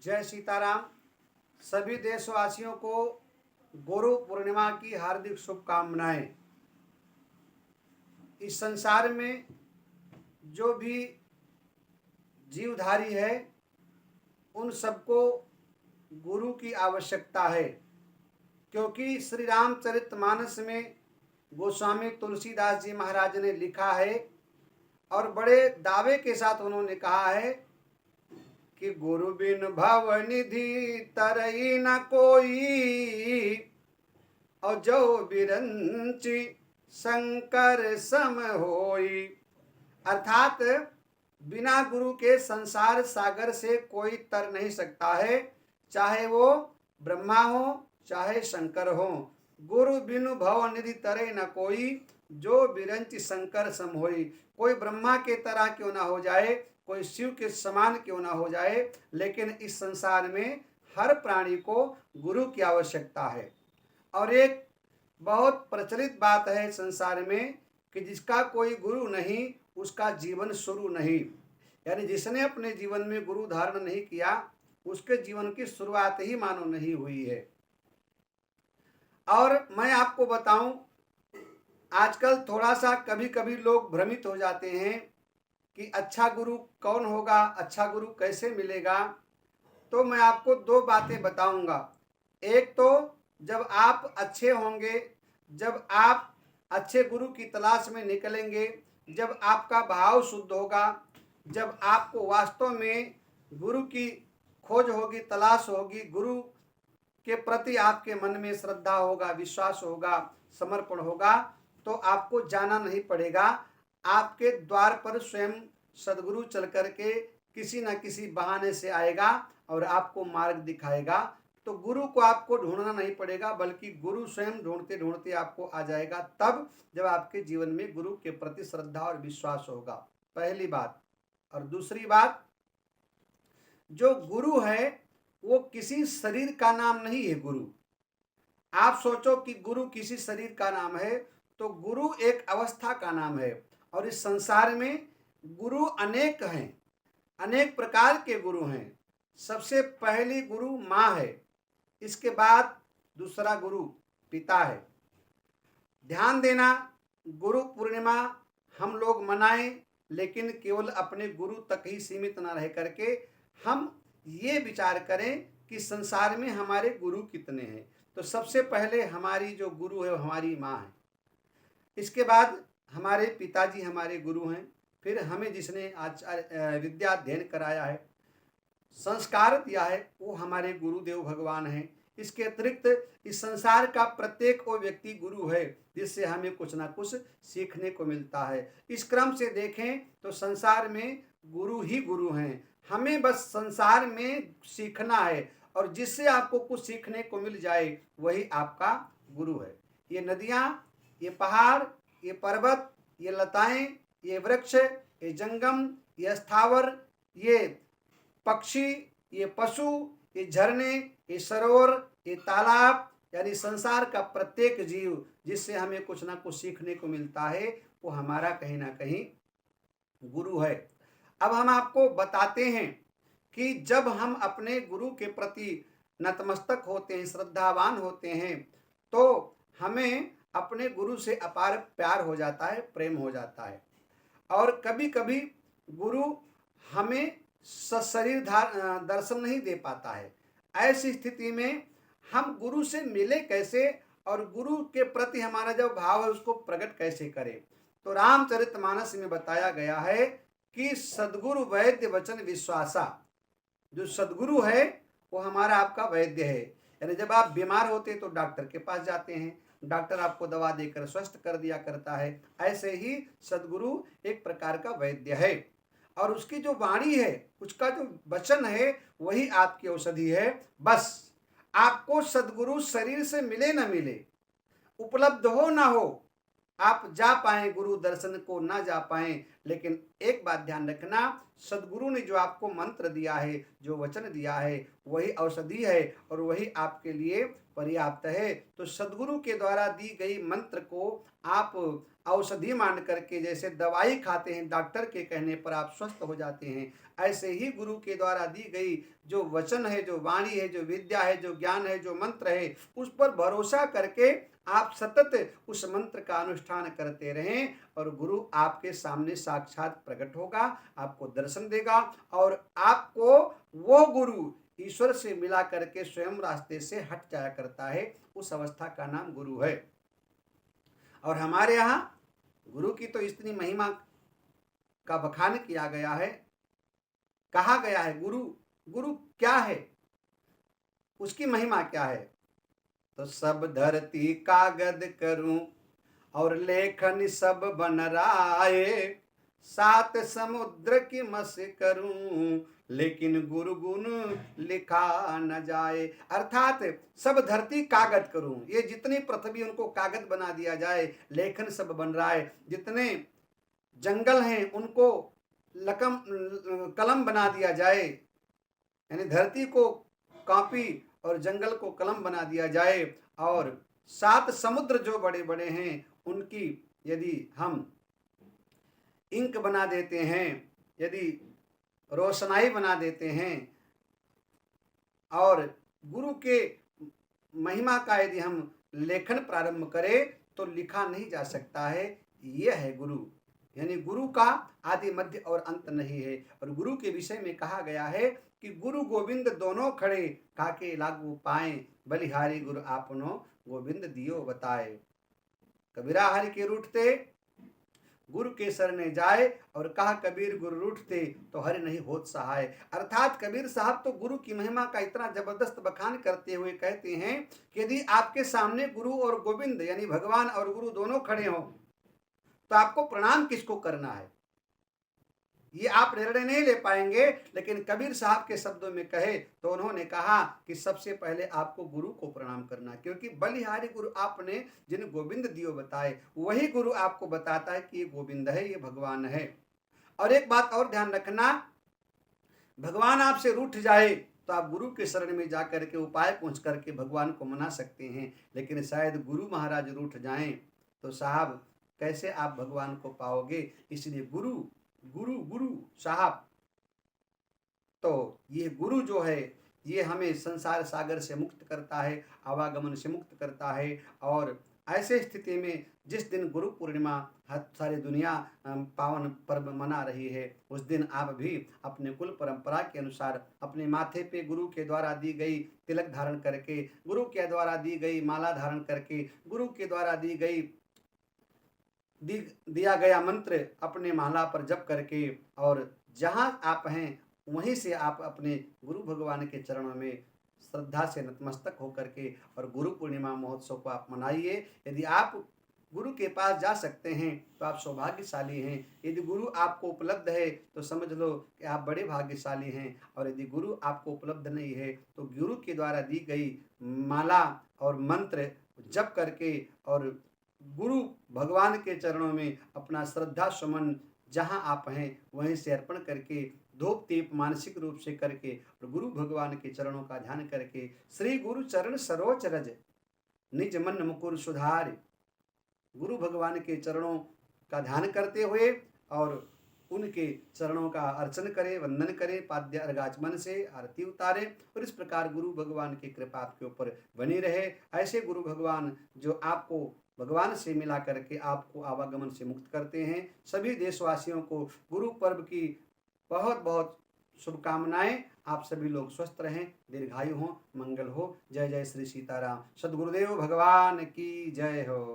जय सीताराम। सभी देशवासियों को गुरु पूर्णिमा की हार्दिक शुभकामनाएं। इस संसार में जो भी जीवधारी है उन सबको गुरु की आवश्यकता है, क्योंकि श्री रामचरितमानस में गोस्वामी तुलसीदास जी महाराज ने लिखा है और बड़े दावे के साथ उन्होंने कहा है कि गुरु बिन भव निधि तरई न कोई, और जो बिरंची शंकर सम होई। अर्थात बिना गुरु के संसार सागर से कोई तर नहीं सकता है, चाहे वो ब्रह्मा हो चाहे शंकर हो। गुरु बिनु भव निधि तरे न कोई, जो बिरंच शंकर सम होई। कोई ब्रह्मा के तरह क्यों ना हो जाए, कोई शिव के समान क्यों ना हो जाए, लेकिन इस संसार में हर प्राणी को गुरु की आवश्यकता है। और एक बहुत प्रचलित बात है संसार में कि जिसका कोई गुरु नहीं उसका जीवन शुरू नहीं, यानी जिसने अपने जीवन में गुरु धारण नहीं किया उसके जीवन की शुरुआत ही मानो नहीं हुई है। और मैं आपको बताऊं, आजकल थोड़ा सा कभी कभी लोग भ्रमित हो जाते हैं कि अच्छा गुरु कौन होगा, अच्छा गुरु कैसे मिलेगा। तो मैं आपको दो बातें बताऊंगा। एक तो जब आप अच्छे होंगे, जब आप अच्छे गुरु की तलाश में निकलेंगे, जब आपका भाव शुद्ध होगा, जब आपको वास्तव में गुरु की खोज होगी, तलाश होगी, गुरु के प्रति आपके मन में श्रद्धा होगा, विश्वास होगा, समर्पण होगा, तो आपको जाना नहीं पड़ेगा। आपके द्वार पर स्वयं सदगुरु चल करके किसी न किसी बहाने से आएगा और आपको मार्ग दिखाएगा। तो गुरु को आपको ढूंढना नहीं पड़ेगा, बल्कि गुरु स्वयं ढूंढते ढूंढते आपको आ जाएगा, तब जब आपके जीवन में गुरु के प्रति श्रद्धा और विश्वास होगा। पहली बात। और दूसरी बात, जो गुरु है वो किसी शरीर का नाम नहीं है। गुरु, आप सोचो कि गुरु किसी शरीर का नाम है, तो गुरु एक अवस्था का नाम है। और इस संसार में गुरु अनेक हैं, अनेक प्रकार के गुरु हैं। सबसे पहली गुरु माँ है, इसके बाद दूसरा गुरु पिता है। ध्यान देना, गुरु पूर्णिमा हम लोग मनाएं, लेकिन केवल अपने गुरु तक ही सीमित न रह करके हम ये विचार करें कि संसार में हमारे गुरु कितने हैं। तो सबसे पहले हमारी जो गुरु है वो हमारी माँ है, इसके बाद हमारे पिताजी हमारे गुरु हैं, फिर हमें जिसने विद्या अध्ययन कराया है, संस्कार दिया है, वो हमारे गुरुदेव भगवान हैं। इसके अतिरिक्त इस संसार का प्रत्येक वो व्यक्ति गुरु है जिससे हमें कुछ ना कुछ सीखने को मिलता है। इस क्रम से देखें तो संसार में गुरु ही गुरु हैं। हमें बस संसार में सीखना है, और जिससे आपको कुछ सीखने को मिल जाए वही आपका गुरु है। ये नदियाँ, ये पहाड़, ये पर्वत, ये लताएं, ये वृक्ष, ये जंगम, ये स्थावर, ये पक्षी, ये पशु, ये झरने, ये सरोवर, ये तालाब, यानी संसार का प्रत्येक जीव जिससे हमें कुछ ना कुछ सीखने को मिलता है, वो हमारा कहीं ना कहीं गुरु है। अब हम आपको बताते हैं कि जब हम अपने गुरु के प्रति नतमस्तक होते हैं, श्रद्धावान होते हैं, तो हमें अपने गुरु से अपार प्यार हो जाता है, प्रेम हो जाता है। और कभी कभी गुरु हमें सशरीर दर्शन नहीं दे पाता है। ऐसी स्थिति में हम गुरु से मिले कैसे, और गुरु के प्रति हमारा जो भाव है उसको प्रकट कैसे करें। तो रामचरितमानस में बताया गया है कि सदगुरु वैद्य वचन विश्वासा। जो सदगुरु है वो हमारा आपका वैद्य है, यानी जब आप बीमार होते तो डॉक्टर के पास जाते हैं, डॉक्टर आपको दवा देकर स्वस्थ कर दिया करता है। ऐसे ही सदगुरु एक प्रकार का वैद्य है, और उसकी जो वाणी है, उसका जो वचन है, वही आपकी औषधि है। बस आपको सदगुरु शरीर से मिले न मिले, उपलब्ध हो ना हो, आप जा पाएं गुरु दर्शन को ना जा पाएं, लेकिन एक बात ध्यान रखना, सदगुरु ने जो आपको मंत्र दिया है, जो वचन दिया है, वही औषधि है और वही आपके लिए पर्याप्त है। तो सदगुरु के द्वारा दी गई मंत्र को आप औषधि मान करके, जैसे दवाई खाते हैं डॉक्टर के कहने पर आप स्वस्थ हो जाते हैं, ऐसे ही गुरु के द्वारा दी गई जो वचन है, जो वाणी है, जो विद्या है, जो ज्ञान है, जो मंत्र है, उस पर भरोसा करके आप सतत उस मंत्र का अनुष्ठान करते रहें और गुरु आपके सामने साक्षात प्रकट होगा, आपको दर्शन देगा और आपको वो गुरु ईश्वर से मिला करके स्वयं रास्ते से हट जाया करता है। उस अवस्था का नाम गुरु है। और हमारे यहाँ गुरु की तो इतनी महिमा का बखान किया गया है, कहा गया है गुरु गुरु क्या है, उसकी महिमा क्या है। तो सब धरती कागज करूं और लेखन सब बन राए, सात समुद्र की मस करूं लेकिन गुरु गुण लिखा न जाए। अर्थात सब धरती कागज करूं, ये जितनी पृथ्वी उनको कागज बना दिया जाए, लेखन सब बन रहा है, जितने जंगल हैं उनको कलम बना दिया जाए, यानी धरती को कॉपी और जंगल को कलम बना दिया जाए, और सात समुद्र जो बड़े बड़े हैं उनकी यदि हम इंक बना देते हैं, यदि रोशनाई बना देते हैं, और गुरु के महिमा का यदि हम लेखन प्रारंभ करें तो लिखा नहीं जा सकता है। यह है गुरु, यानी गुरु का आदि मध्य और अंत नहीं है। और गुरु के विषय में कहा गया है कि गुरु गोविंद दोनों खड़े, काके लागू पाए, बलिहारी गुरु आपनो गोविंद दियो बताए। कबीरा हरि के रूठते गुरु के शरणे जाए, और कहा कबीर गुरु रूठते तो हरि नहीं होत सहाय। अर्थात कबीर साहब तो गुरु की महिमा का इतना जबरदस्त बखान करते हुए कहते हैं कि यदि आपके सामने गुरु और गोविंद यानी भगवान और गुरु दोनों खड़े हों तो आपको प्रणाम किसको करना है, ये आप निर्णय नहीं ले पाएंगे। लेकिन कबीर साहब के शब्दों में कहे तो उन्होंने कहा कि सबसे पहले आपको गुरु को प्रणाम करना, क्योंकि बलिहारी गुरु आपने जिन गोविंद दियो बताए, वही गुरु आपको बताता है कि ये गोविंद है, ये भगवान है। और एक बात और ध्यान रखना, भगवान आपसे रूठ जाए तो आप गुरु के शरण में जाकर के उपाय पूछ करके भगवान को मना सकते हैं, लेकिन शायद गुरु महाराज रूठ जाएं तो साहब कैसे आप भगवान को पाओगे। इसलिए गुरु गुरु गुरु साहब, तो ये गुरु जो है ये हमें संसार सागर से मुक्त करता है, आवागमन से मुक्त करता है। और ऐसे स्थिति में जिस दिन गुरु पूर्णिमा सारी दुनिया पावन पर्व मना रही है, उस दिन आप भी अपने कुल परंपरा के अनुसार अपने माथे पे गुरु के द्वारा दी गई तिलक धारण करके, गुरु के द्वारा दी गई माला धारण करके, गुरु के द्वारा दिया गया मंत्र अपने माला पर जप करके, और जहां आप हैं वहीं से आप अपने गुरु भगवान के चरणों में श्रद्धा से नतमस्तक होकर के और गुरु पूर्णिमा महोत्सव को आप मनाइए। यदि आप गुरु के पास जा सकते हैं तो आप सौभाग्यशाली हैं, यदि गुरु आपको उपलब्ध है तो समझ लो कि आप बड़े भाग्यशाली हैं, और यदि गुरु आपको उपलब्ध नहीं है तो गुरु के द्वारा दी गई माला और मंत्र जप करके और गुरु भगवान के चरणों में अपना श्रद्धा सुमन जहां आप हैं वहीं से अर्पण करके, धूप दीप मानसिक रूप से करके और गुरु भगवान के चरणों का ध्यान करके, श्री गुरु चरण सरोज रज निज मन मुकुर सुधार, गुरु भगवान के चरणों का ध्यान करते हुए और उनके चरणों का अर्चन करें, वंदन करें, पाद्य अर्घाचमन से आरती उतारें, और इस प्रकार गुरु भगवान की कृपा आपके ऊपर बनी रहे। ऐसे गुरु भगवान जो आपको भगवान से मिला करके आपको आवागमन से मुक्त करते हैं। सभी देशवासियों को गुरु पर्व की बहुत बहुत शुभकामनाएं। आप सभी लोग स्वस्थ रहें, दीर्घायु हो, मंगल हो। जय जय श्री सीताराम। सद्गुरुदेव भगवान की जय हो।